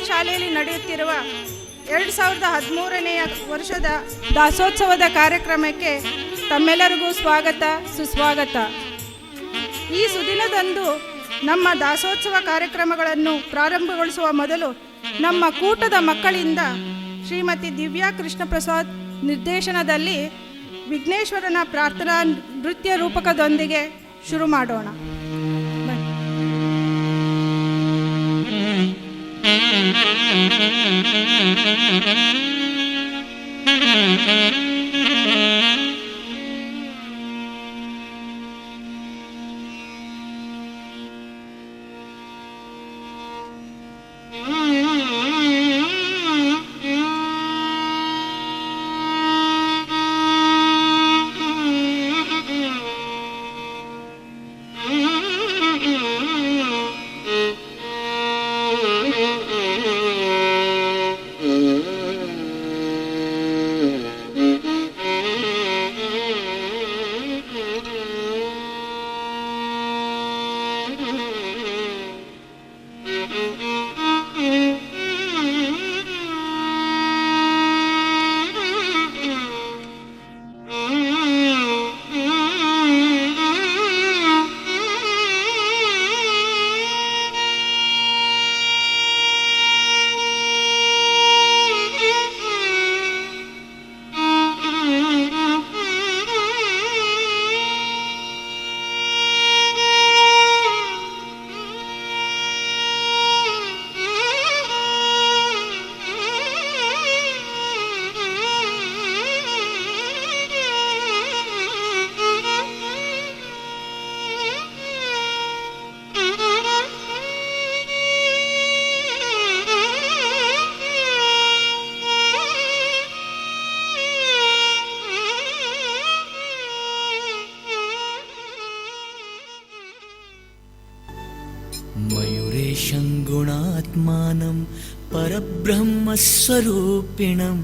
ಶಾಲೆಯಲ್ಲಿ ನಡೆಯುತ್ತಿರುವ 2013ನೇ ವರ್ಷದ ದಾಸೋತ್ಸವದ ಕಾರ್ಯಕ್ರಮಕ್ಕೆ ತಮ್ಮೆಲ್ಲರಿಗೂ ಸ್ವಾಗತ ಸುಸ್ವಾಗತ. ಈ ಸುದಿನದಂದು ನಮ್ಮ ದಾಸೋತ್ಸವ ಕಾರ್ಯಕ್ರಮಗಳನ್ನು ಪ್ರಾರಂಭಗೊಳಿಸುವ ಮೊದಲು ನಮ್ಮ ಕೂಟದ ಮಕ್ಕಳಿಂದ ಶ್ರೀಮತಿ ದಿವ್ಯಾ ಕೃಷ್ಣ ಪ್ರಸಾದ್ ನಿರ್ದೇಶನದಲ್ಲಿ ವಿಘ್ನೇಶ್ವರನ ಪ್ರಾರ್ಥನಾ ನೃತ್ಯ ರೂಪಕದೊಂದಿಗೆ ಶುರು ಮಾಡೋಣ. सर्वशक्तिमानं परब्रह्मस्वरूपिणं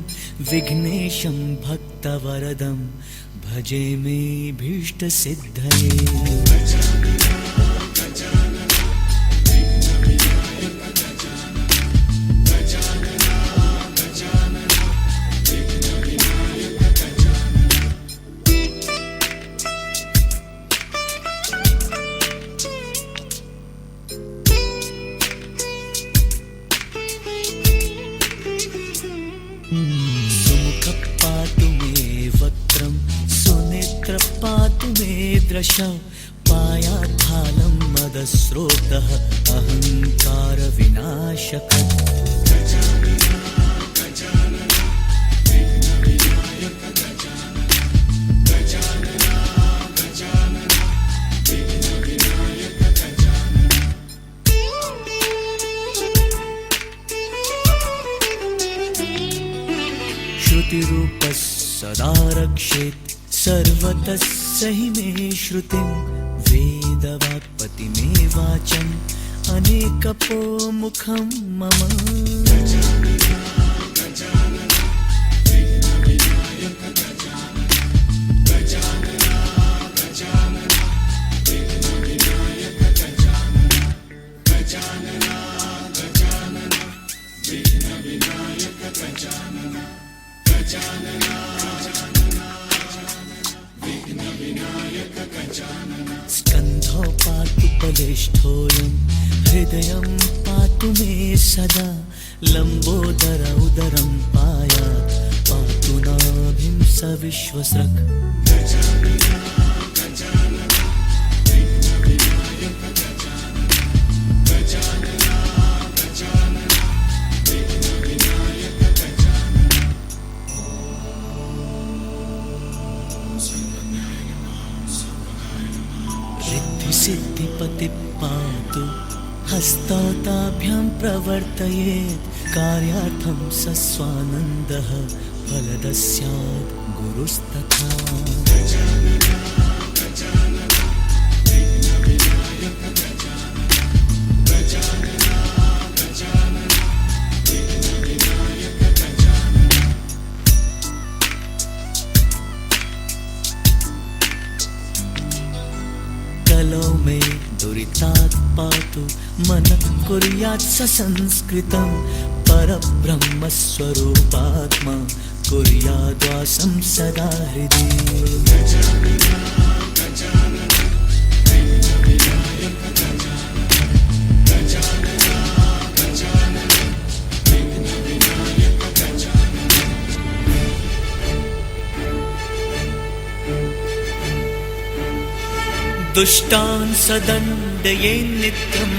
विघ्नेशं भक्तवरदं भजे मे भीष्टसिद्धये। पायात्फालं मदस्रोतः अहङ्कारविनाशकः। श्रुतिरूपः सदा रक्षेत् सर्वतः सहि मे श्रुतिं वेदवाक्पति मे वाचम् अनेकपो मुखं मम। स्कन्धो पातु बलिष्ठोऽयं हृदयं पातु मे सदा लम्बोदर उदरं पायात् पातु नाभिं सविश्वसृक्। सिद्धिपति पातु हस्तौताभ्यां प्रवर्तयेत् कार्यार्थं स स्वानन्दः फलदः स्यात् गुरुस्तथा। कलौ मे दुरितात् पातु मनः कुर्यात् ससंस्कृतं परब्रह्मस्वरूपात्मा कुर्याद्वासं सदा हृदि। दुष्टान् सदण्डयेन् नित्यम्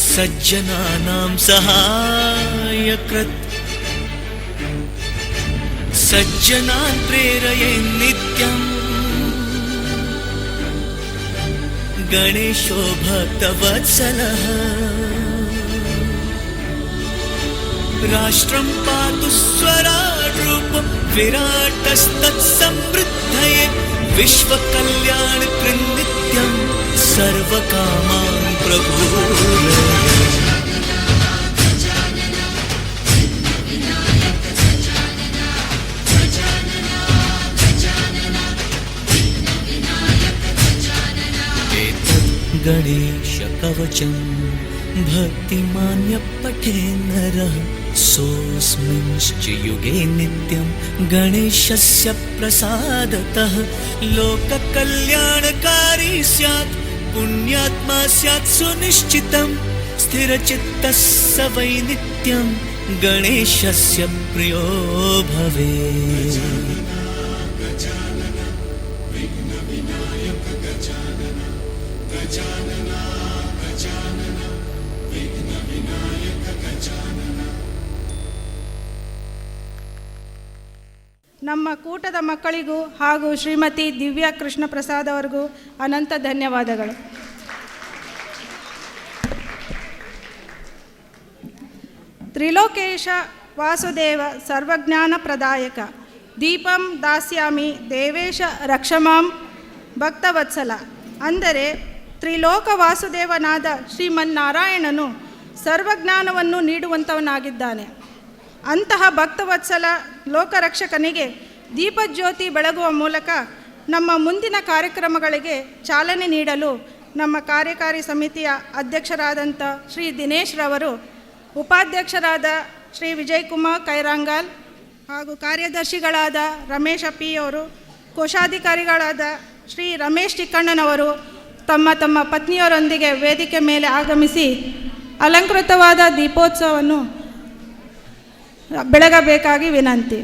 सज्जनानां सहायकृत् सज्जनान् प्रेरयेन् नित्यम् गणेशो भक्तवत्सलः। राष्ट्रं पातु स्वराड्रूपं विराटस्तत्समृद्धये विश्वकल्याणकृन्नित्यं सर्वकामान् प्रपूरय। गणेशकवचं भक्तिमान्य पठेन् नरः सोऽस्मिंश्च युगे नित्यं गणेशस्य प्रसादतः लोककल्याणकारी स्यात् पुण्यात्मा स्यात् सुनिश्चितं स्थिरचित्तः स वै नित्यं गणेशस्य प्रियो भवेत्। ನಮ್ಮ ಕೂಟದ ಮಕ್ಕಳಿಗೂ ಹಾಗೂ ಶ್ರೀಮತಿ ದಿವ್ಯಾ ಕೃಷ್ಣ ಪ್ರಸಾದ್ ಅವರಿಗೂ ಅನಂತ ಧನ್ಯವಾದಗಳು. ತ್ರಿಲೋಕೇಶ ವಾಸುದೇವ ಸರ್ವಜ್ಞಾನ ಪ್ರದಾಯಕ ದೀಪಂ ದಾಸ್ಯಾಮಿ ದೇವೇಶ ರಕ್ಷಮಾಂ ಭಕ್ತವತ್ಸಲ. ಅಂದರೆ ತ್ರಿಲೋಕ ವಾಸುದೇವನಾದ ಶ್ರೀಮನ್ನಾರಾಯಣನು ಸರ್ವಜ್ಞಾನವನ್ನು ನೀಡುವಂಥವನಾಗಿದ್ದಾನೆ. ಅಂತಹ ಭಕ್ತವತ್ಸಲ ಲೋಕರಕ್ಷಕನಿಗೆ ದೀಪಜ್ಯೋತಿ ಬೆಳಗುವ ಮೂಲಕ ನಮ್ಮ ಮುಂದಿನ ಕಾರ್ಯಕ್ರಮಗಳಿಗೆ ಚಾಲನೆ ನೀಡಲು ನಮ್ಮ ಕಾರ್ಯಕಾರಿ ಸಮಿತಿಯ ಅಧ್ಯಕ್ಷರಾದಂಥ ಶ್ರೀ ದಿನೇಶ್ ರವರು, ಉಪಾಧ್ಯಕ್ಷರಾದ ಶ್ರೀ ವಿಜಯಕುಮಾರ್ ಕೈರಂಗಾಲ್ ಹಾಗೂ ಕಾರ್ಯದರ್ಶಿಗಳಾದ ರಮೇಶ್ ಪಿ ಅವರು, ಕೋಶಾಧಿಕಾರಿಗಳಾದ ಶ್ರೀ ರಮೇಶ್ ಚಿಕ್ಕಣ್ಣನವರು ತಮ್ಮ ತಮ್ಮ ಪತ್ನಿಯರೊಂದಿಗೆ ವೇದಿಕೆ ಮೇಲೆ ಆಗಮಿಸಿ ಅಲಂಕೃತವಾದ ದೀಪೋತ್ಸವವನ್ನು ಬೆಳಗಬೇಕಾಗಿ ವಿನಂತಿ.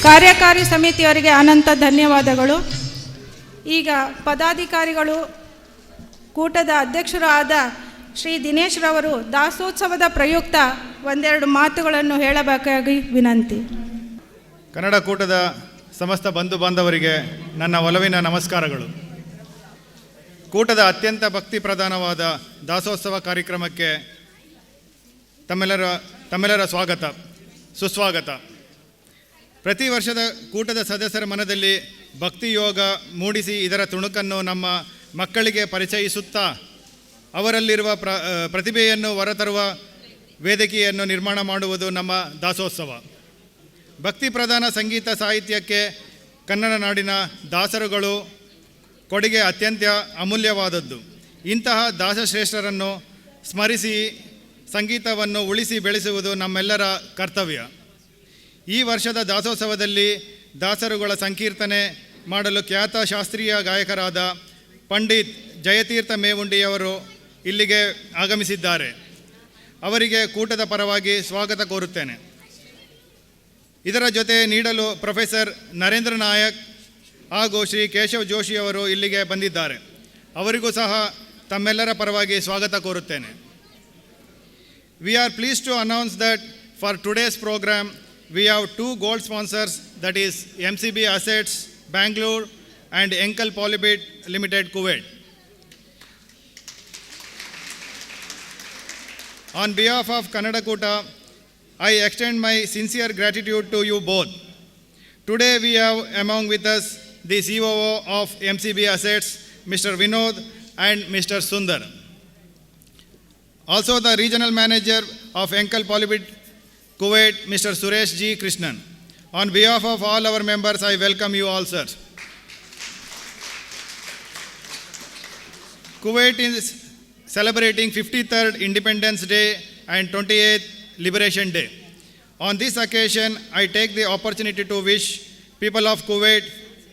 ಕಾರ್ಯಕಾರಿ ಸಮಿತಿಯವರಿಗೆ ಅನಂತ ಧನ್ಯವಾದಗಳು. ಈಗ ಪದಾಧಿಕಾರಿಗಳು, ಕೂಟದ ಅಧ್ಯಕ್ಷರು ಆದ ಶ್ರೀ ದಿನೇಶ್ ರವರು ದಾಸೋತ್ಸವದ ಪ್ರಯುಕ್ತ ಒಂದೆರಡು ಮಾತುಗಳನ್ನು ಹೇಳಬೇಕಾಗಿ ವಿನಂತಿ. ಕನ್ನಡ ಕೂಟದ ಸಮಸ್ತ ಬಂಧು ಬಾಂಧವರಿಗೆ ನನ್ನ ಒಲವಿನ ನಮಸ್ಕಾರಗಳು. ಕೂಟದ ಅತ್ಯಂತ ಭಕ್ತಿ ಪ್ರಧಾನವಾದ ದಾಸೋತ್ಸವ ಕಾರ್ಯಕ್ರಮಕ್ಕೆ ತಮ್ಮೆಲ್ಲರ ಸ್ವಾಗತ, ಸುಸ್ವಾಗತ. ಪ್ರತಿ ವರ್ಷದ ಕೂಟದ ಸದಸ್ಯರ ಮನದಲ್ಲಿ ಭಕ್ತಿ ಯೋಗ ಮೂಡಿಸಿ ಇದರ ತುಣುಕನ್ನು ನಮ್ಮ ಮಕ್ಕಳಿಗೆ ಪರಿಚಯಿಸುತ್ತಾ ಅವರಲ್ಲಿರುವ ಪ್ರತಿಭೆಯನ್ನು ಹೊರತರುವ ವೇದಿಕೆಯನ್ನು ನಿರ್ಮಾಣ ಮಾಡುವುದು ನಮ್ಮ ದಾಸೋತ್ಸವ. ಭಕ್ತಿ ಪ್ರಧಾನ ಸಂಗೀತ ಸಾಹಿತ್ಯಕ್ಕೆ ಕನ್ನಡ ನಾಡಿನ ದಾಸರುಗಳು ಕೊಡುಗೆ ಅತ್ಯಂತ ಅಮೂಲ್ಯವಾದದ್ದು. ಇಂತಹ ದಾಸಶ್ರೇಷ್ಠರನ್ನು ಸ್ಮರಿಸಿ ಸಂಗೀತವನ್ನು ಉಳಿಸಿ ಬೆಳೆಸುವುದು ನಮ್ಮೆಲ್ಲರ ಕರ್ತವ್ಯ. ಈ ವರ್ಷದ ದಾಸೋತ್ಸವದಲ್ಲಿ ದಾಸರುಗಳ ಸಂಕೀರ್ತನೆ ಮಾಡಲು ಖ್ಯಾತ ಶಾಸ್ತ್ರೀಯ ಗಾಯಕರಾದ ಪಂಡಿತ್ ಜಯತೀರ್ಥ ಮೇವುಂಡಿಯವರು ಇಲ್ಲಿಗೆ ಆಗಮಿಸಿದ್ದಾರೆ. ಅವರಿಗೆ ಕೂಟದ ಪರವಾಗಿ ಸ್ವಾಗತ ಕೋರುತ್ತೇನೆ. ಇದರ ಜೊತೆ ನೀಡಲು ಪ್ರೊಫೆಸರ್ ನರೇಂದ್ರ ನಾಯಕ್ ಹಾಗೂ ಶ್ರೀ ಕೇಶವ್ ಜೋಶಿಯವರು ಇಲ್ಲಿಗೆ ಬಂದಿದ್ದಾರೆ. ಅವರಿಗೂ ಸಹ ತಮ್ಮೆಲ್ಲರ ಪರವಾಗಿ ಸ್ವಾಗತ ಕೋರುತ್ತೇನೆ. We are pleased to announce that for today's program, we have two gold sponsors, that is MCB Assets, Bangalore and Enkel Polybit Limited, Kuwait. On behalf of Kannada Kuta, I extend my sincere gratitude to you both. Today we have among with us the COO of MCB Assets, Mr. Vinod and Mr. Sundar. Also the regional manager of Enkel Polybit Kuwait, Mr. Suresh G. Krishnan. On behalf of all our members, I welcome you all, sir. Kuwait is celebrating 53rd Independence Day and 28th Liberation Day. On this occasion, I take the opportunity to wish people of Kuwait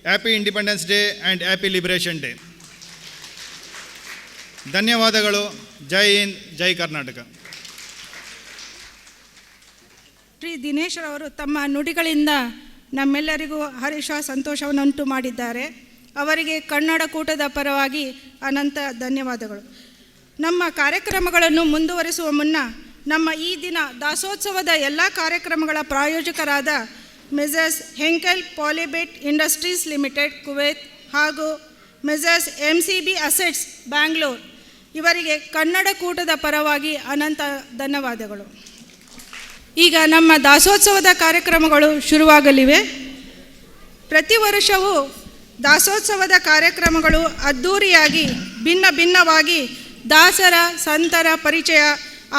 Happy Independence Day and Happy Liberation Day. ಧನ್ಯವಾದಗಳು. ಜೈ ಹಿಂದ್, ಜೈ ಕರ್ನಾಟಕ. ಶ್ರೀ ದಿನೇಶ್ ಅವರು ತಮ್ಮ ನುಡಿಗಳಿಂದ ನಮ್ಮೆಲ್ಲರಿಗೂ ಹರ್ಷ ಸಂತೋಷವನ್ನುಂಟು ಮಾಡಿದ್ದಾರೆ. ಅವರಿಗೆ ಕನ್ನಡ ಕೂಟದ ಪರವಾಗಿ ಅನಂತ ಧನ್ಯವಾದಗಳು. ನಮ್ಮ ಕಾರ್ಯಕ್ರಮಗಳನ್ನು ಮುಂದುವರಿಸುವ ಮುನ್ನ ನಮ್ಮ ಈ ದಿನ ದಾಸೋತ್ಸವದ ಎಲ್ಲ ಕಾರ್ಯಕ್ರಮಗಳ ಪ್ರಾಯೋಜಕರಾದ Messrs Hankel ಪಾಲಿಬಿಟ್ industries limited Kuwait ಹಾಗೂ ಮೆಸರ್ಸ್ MCB ಅಸೆಟ್ಸ್ ಬ್ಯಾಂಗ್ಳೂರ್ ಇವರಿಗೆ ಕನ್ನಡ ಕೂಟದ ಪರವಾಗಿ ಅನಂತ ಧನ್ಯವಾದಗಳು. ಈಗ ನಮ್ಮ ದಾಸೋತ್ಸವದ ಕಾರ್ಯಕ್ರಮಗಳು ಶುರುವಾಗಲಿವೆ. ಪ್ರತಿ ವರ್ಷವೂ ದಾಸೋತ್ಸವದ ಕಾರ್ಯಕ್ರಮಗಳು ಅದ್ಧೂರಿಯಾಗಿ ಭಿನ್ನವಾಗಿ ದಾಸರ ಸಂತರ ಪರಿಚಯ,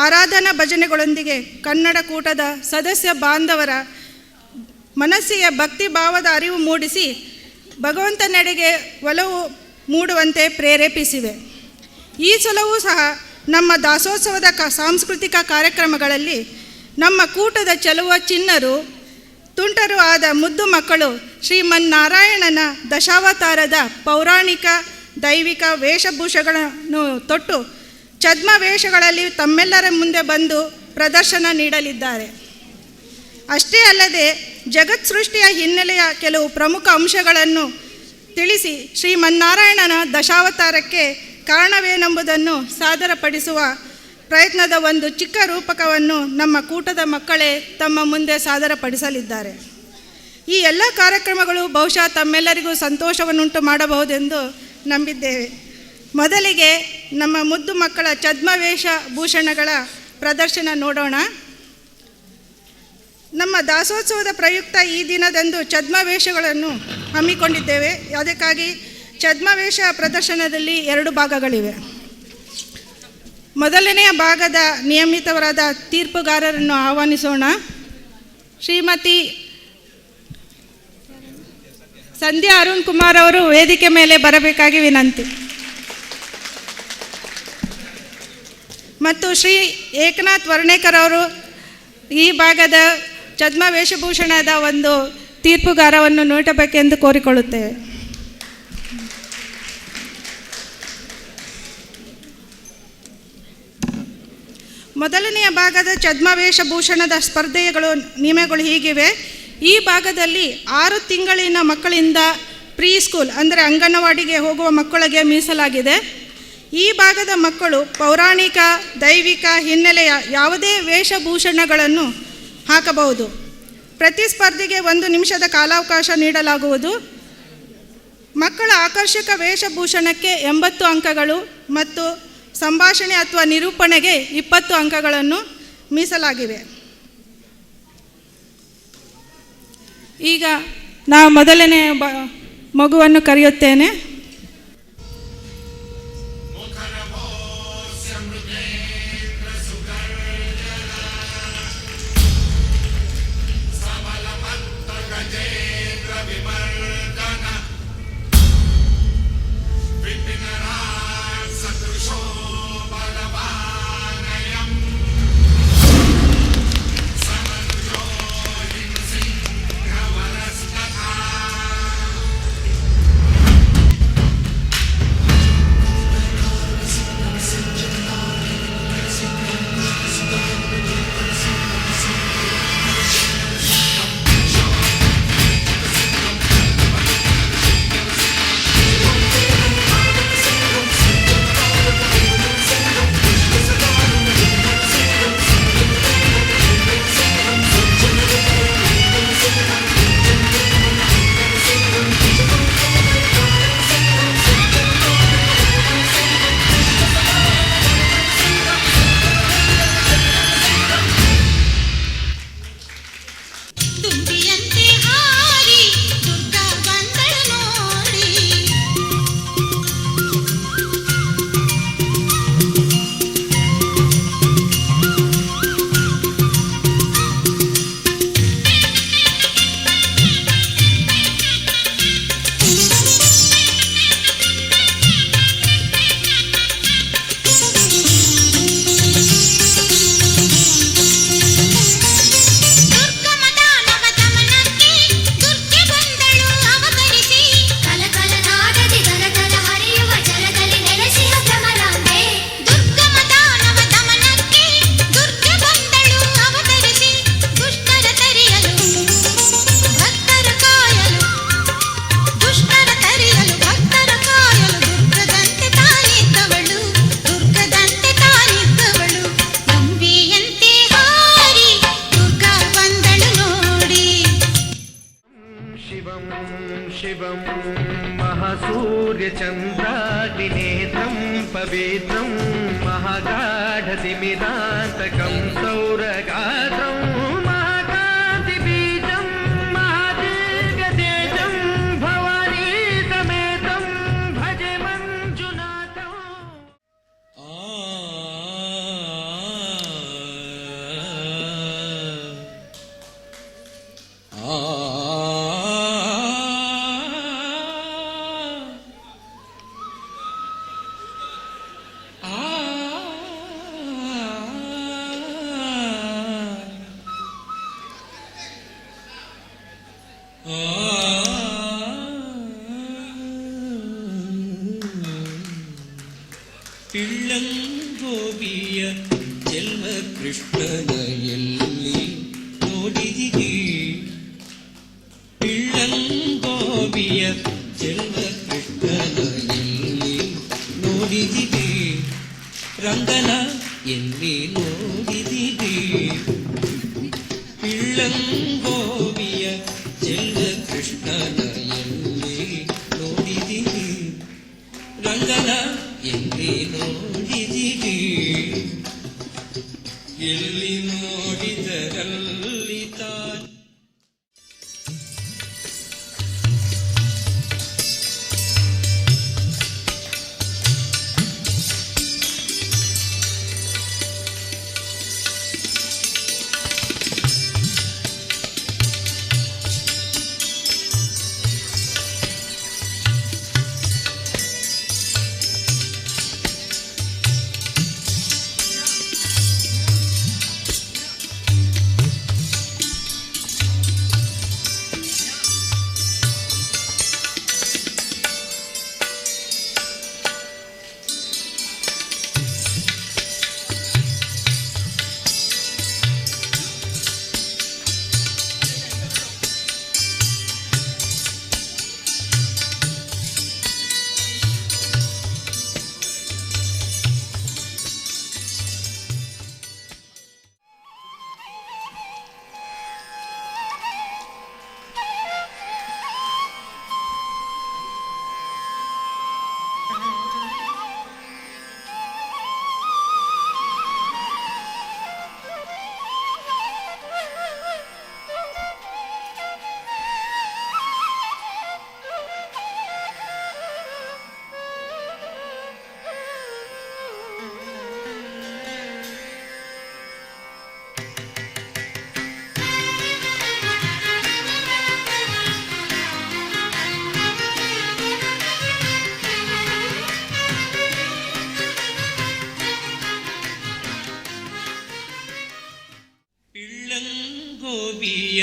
ಆರಾಧನಾ ಭಜನೆಗಳೊಂದಿಗೆ ಕನ್ನಡ ಕೂಟದ ಸದಸ್ಯ ಬಾಂಧವರ ಮನಸ್ಸಿಗೆ ಭಕ್ತಿ ಭಾವದ ಅರಿವು ಮೂಡಿಸಿ ಭಗವಂತನೆಡೆಗೆ ಒಲವು ಮೂಡುವಂತೆ ಪ್ರೇರೇಪಿಸಿವೆ. ಈ ಸಲವೂ ಸಹ ನಮ್ಮ ದಾಸೋತ್ಸವದ ಸಾಂಸ್ಕೃತಿಕ ಕಾರ್ಯಕ್ರಮಗಳಲ್ಲಿ ನಮ್ಮ ಕೂಟದ ಚೆಲುವ ಚಿನ್ನರು, ತುಂಟರು ಆದ ಮುದ್ದು ಮಕ್ಕಳು ಶ್ರೀಮನ್ನಾರಾಯಣನ ದಶಾವತಾರದ ಪೌರಾಣಿಕ ದೈವಿಕ ವೇಷಭೂಷಗಳನ್ನು ತೊಟ್ಟು ಛದ್ಮವೇಷಗಳಲ್ಲಿ ತಮ್ಮೆಲ್ಲರ ಮುಂದೆ ಬಂದು ಪ್ರದರ್ಶನ ನೀಡಲಿದ್ದಾರೆ. ಅಷ್ಟೇ ಅಲ್ಲದೆ ಜಗತ್ ಸೃಷ್ಟಿಯ ಹಿನ್ನೆಲೆಯ ಕೆಲವು ಪ್ರಮುಖ ಅಂಶಗಳನ್ನು ತಿಳಿಸಿ ಶ್ರೀಮನ್ನಾರಾಯಣನ ದಶಾವತಾರಕ್ಕೆ ಕಾರಣವೇನೆಂಬುದನ್ನು ಸಾದರಪಡಿಸುವ ಪ್ರಯತ್ನದ ಒಂದು ಚಿಕ್ಕ ರೂಪಕವನ್ನು ನಮ್ಮ ಕೂಟದ ಮಕ್ಕಳೇ ತಮ್ಮ ಮುಂದೆ ಸಾದರಪಡಿಸಲಿದ್ದಾರೆ. ಈ ಎಲ್ಲ ಕಾರ್ಯಕ್ರಮಗಳು ಬಹುಶಃ ತಮ್ಮೆಲ್ಲರಿಗೂ ಸಂತೋಷವನ್ನುಂಟು ಮಾಡಬಹುದೆಂದು ನಂಬಿದ್ದೇವೆ. ಮೊದಲಿಗೆ ನಮ್ಮ ಮುದ್ದು ಮಕ್ಕಳ ಛದ್ಮವೇಷ ಭೂಷಣಗಳ ಪ್ರದರ್ಶನ ನೋಡೋಣ. ನಮ್ಮ ದಾಸೋತ್ಸವದ ಪ್ರಯುಕ್ತ ಈ ದಿನದಂದು ಛದ್ಮವೇಷಗಳನ್ನು ಹಮ್ಮಿಕೊಂಡಿದ್ದೇವೆ. ಅದಕ್ಕಾಗಿ ಛದ್ಮವೇಷ ಪ್ರದರ್ಶನದಲ್ಲಿ 2 ಭಾಗಗಳಿವೆ. ಮೊದಲನೆಯ ಭಾಗದ ನಿಯಮಿತವರಾದ ತೀರ್ಪುಗಾರರನ್ನು ಆಹ್ವಾನಿಸೋಣ. ಶ್ರೀಮತಿ ಸಂಧ್ಯಾ ಅರುಣ್ ಕುಮಾರ್ ಅವರು ವೇದಿಕೆ ಮೇಲೆ ಬರಬೇಕಾಗಿ ವಿನಂತಿ. ಮತ್ತು ಶ್ರೀ ಏಕನಾಥ್ ವರ್ಣೇಕರ್ ಅವರು ಈ ಭಾಗದ ಛದ್ಮ ವೇಷಭೂಷಣದ ಒಂದು ತೀರ್ಪುಗಾರವನ್ನು ನೀಡಬೇಕೆಂದು ಕೋರಿಕೊಳ್ಳುತ್ತೇವೆ. ಮೊದಲನೆಯ ಭಾಗದ ಛದ್ಮ ವೇಷಭೂಷಣದ ಸ್ಪರ್ಧೆಗಳು ನಿಯಮಗಳು ಹೀಗಿವೆ. ಈ ಭಾಗದಲ್ಲಿ 6 ತಿಂಗಳಿನ ಮಕ್ಕಳಿಂದ ಪ್ರೀ ಸ್ಕೂಲ್ ಅಂದರೆ ಅಂಗನವಾಡಿಗೆ ಹೋಗುವ ಮಕ್ಕಳಿಗೆ ಮೀಸಲಾಗಿದೆ. ಈ ಭಾಗದ ಮಕ್ಕಳು ಪೌರಾಣಿಕ ದೈವಿಕ ಹಿನ್ನೆಲೆಯ ಯಾವುದೇ ವೇಷಭೂಷಣಗಳನ್ನು ಹಾಕಬಹುದು. ಪ್ರತಿ ಸ್ಪರ್ಧೆಗೆ 1 ನಿಮಿಷದ ಕಾಲಾವಕಾಶ ನೀಡಲಾಗುವುದು. ಮಕ್ಕಳ ಆಕರ್ಷಕ ವೇಷಭೂಷಣಕ್ಕೆ 80 ಅಂಕಗಳು ಮತ್ತು ಸಂಭಾಷಣೆ ಅಥವಾ ನಿರೂಪಣೆಗೆ 20 ಅಂಕಗಳನ್ನು ಮೀಸಲಾಗಿವೆ. ಈಗ ನಾವು ಮೊದಲನೇ ಮಗುವನ್ನು ಕರೆಯುತ್ತೇನೆ. शिवं महासूर्यचन्द्राग्निनेत्रं पवित्रं महागाढतिमिरान्तकं सौरगात्रं महाकान्तिबीजं महादीर्घतेजं भवानी समेतं भजे मञ्जुनाथम्। ಪಿಳ್ಳಂಗೋವಿಯ ಜನ್ಮ ಕೃಷ್ಣನ ಎಲ್ಲಿ ನೋಡಿದಿರಿ? ಪಿಳ್ಳಂಗೋವಿಯ ಜನ್ಮ ಕೃಷ್ಣನ ಎಲ್ಲಿ ನೋಡಿದಿರಿ? ರಂಗನ ಎಲ್ಲಿ ನೋಡಿದಿರಿ? ಪಿಳ್ಳಂಗೋವಿಯ ಜನ್ಮ ಕೃಷ್ಣನ ಎಲ್ಲಿ ನೋಡಿದಿರಿ? ರಂಗನ ಎಲ್ಲಿ ನೋಡಿದಿರಿ? ಎಲ್ಲಿ ನೋಡಿದರಲ್ಲಿ ತಾನು ಪಿಳ್ಳಂಗೋವಿಯ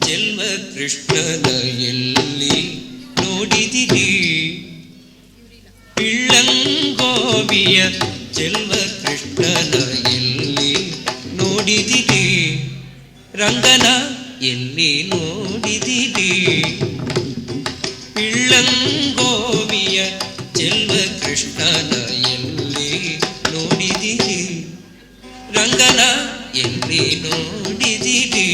ಜನ್ಮ ಕೃಷ್ಣನ ಎಲ್ಲಿ ನೋಡಿದಿರಿ? ಪಿಳ್ಳಂಗೋವಿಯ ಜನ್ಮ ಕೃಷ್ಣನ ಎಲ್ಲಿ ನೋಡಿದಿರಿ? ರಂಗನ ಎಲ್ಲಿ ನೋಡಿದಿರಿ? ಪಿಳ್ಳಂಗೋವಿಯ ಜನ್ಮ ಕೃಷ್ಣನ ಎಲ್ಲಿ ನೋಡಿದಿರಿ? ರಂಗನ ಎಲ್ಲಿ ನೋಡಿದಿರಿ?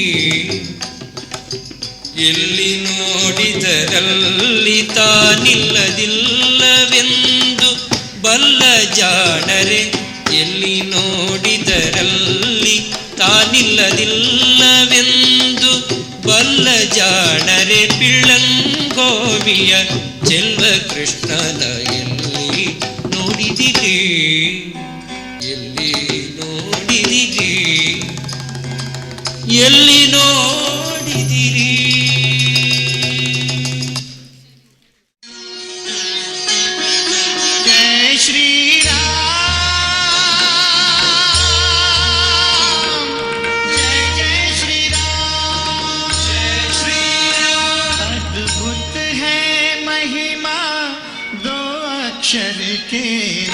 ಎಲ್ಲಿ ನೋಡಿದರಲ್ಲಿ ತಾನಿಲ್ಲದಿಲ್ಲವೆಂದು ಬಲ್ಲ ಜಾಣರೆ, ಎಲ್ಲಿ ನೋಡಿದರಲ್ಲಿ ತಾನಿಲ್ಲದಿಲ್ಲವೆಂದು ಬಲ್ಲ ಜಾಣರೆ. ಪಿಳ್ಳಂಗೋವಿಯ ಜನ್ಮ ಕೃಷ್ಣನ ಎಲ್ಲಿ ನೋಡಿದಿರಿ? ಎಲ್ಲಿ ನೋಡಿದಿರಿ? ಎಲ್ಲಿ ನೋಡಿದಿರಿ? जय श्री राम, जय जय श्री राम, जय श्री राम। अद्भुत है महिमा दो अक्षर के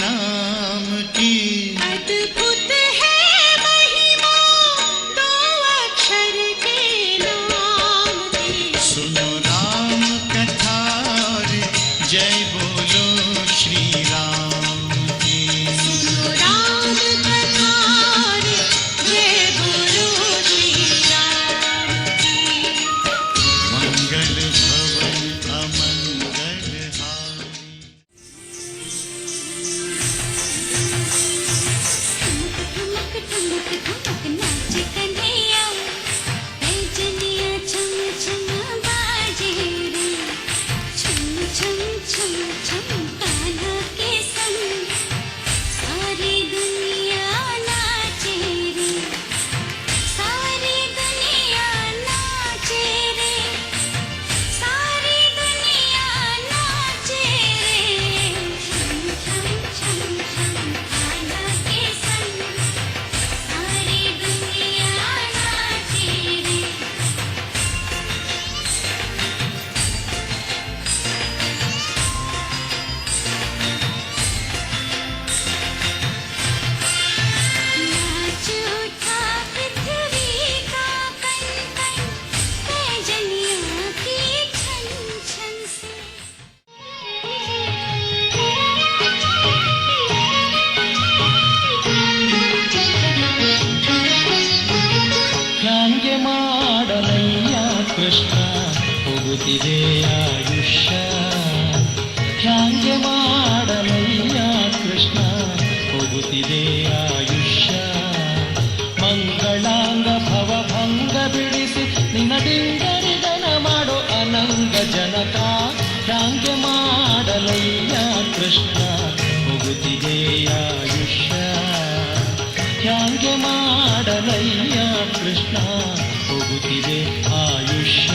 नाम की, अद्भुत है महिमा दो अक्षर के नाम की। सुनो राम कथा और जय बोलो श्री राम की। सुनो राम कथा और जय बोलो श्री राम की। मंगल भवन अमंगल हारी। ಕೃಷ್ಣ ಹೋಗುತ್ತಿದೆ ಆಯುಷ್ಯ ಹ್ಯಾಂಗೆ ಮಾಡಲಯ್ಯ ಕೃಷ್ಣ ಹೋಗುತ್ತಿದೆ ಆಯುಷ್ಯ ಮಂಗಳಾಂಗ ಭವಭಂಗ ಬಿಡಿಸಿ ನಿನ್ನ ದಿಂಗರಿಗನ ಮಾಡೋ ಅನಂಗ ಜನಕ ಹ್ಯಾಂಗೆ ಮಾಡಲಯ್ಯ ಕೃಷ್ಣ ಹೋಗುತ್ತಿದೆ ಆಯುಷ್ಯ ಹ್ಯಾಂಗೆ ಮಾಡಲಯ್ಯ ಕೃಷ್ಣ ಹೋಗುತ್ತಿದೆ ಆಯುಷ್ಯ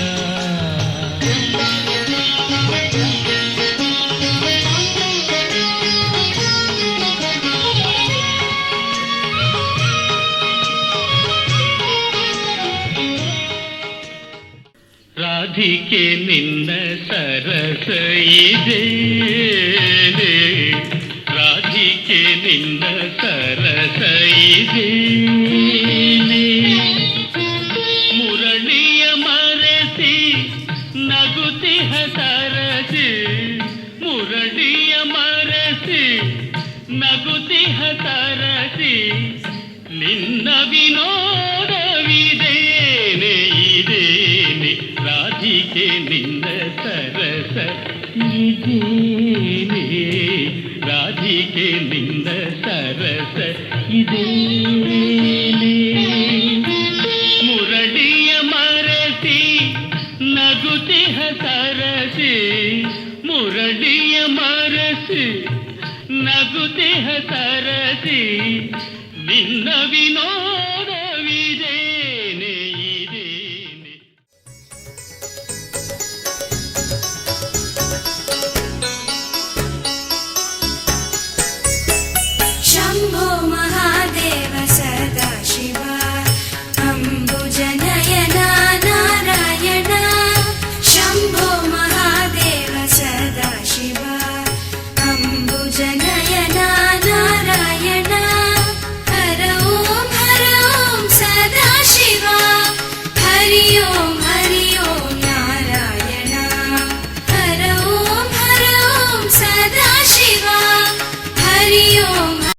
ರಾಧಿಕೆ ನಿನ್ನ ಸರಸ ಇದೇನೆ ರಾಧಿಕೆ ನಿನ್ನ ಸರಸ ಇದೇನೆ ಮುರಳಿಯ ಮರೆಸಿ ನಗುತಿಹ ಸರಸಿ ಮುರಳಿಯ ಮರೆಸಿ ನಗುತಿಹ ಸರಸಿ ನಿನ್ನ ವಿನೋದವಿದೇನೆ ಇದೇನೆ ರಾಧಿಕೆ ನಿನ್ನ ಸರಸ ಇದೇನೆ ರಾಧಿಕೆ ನಿನ್ನ ಸರಸ ಇದೇನೆ ಮುರಳಿಯ ಮರೆಸಿ ನಗುತಿಹ ಸರಸಿ ಮುರಳಿಯ ಮರೆಸಿ ನಗುತಿಹ ಸರಸಿ ನಿನ್ನ ವಿನೋದ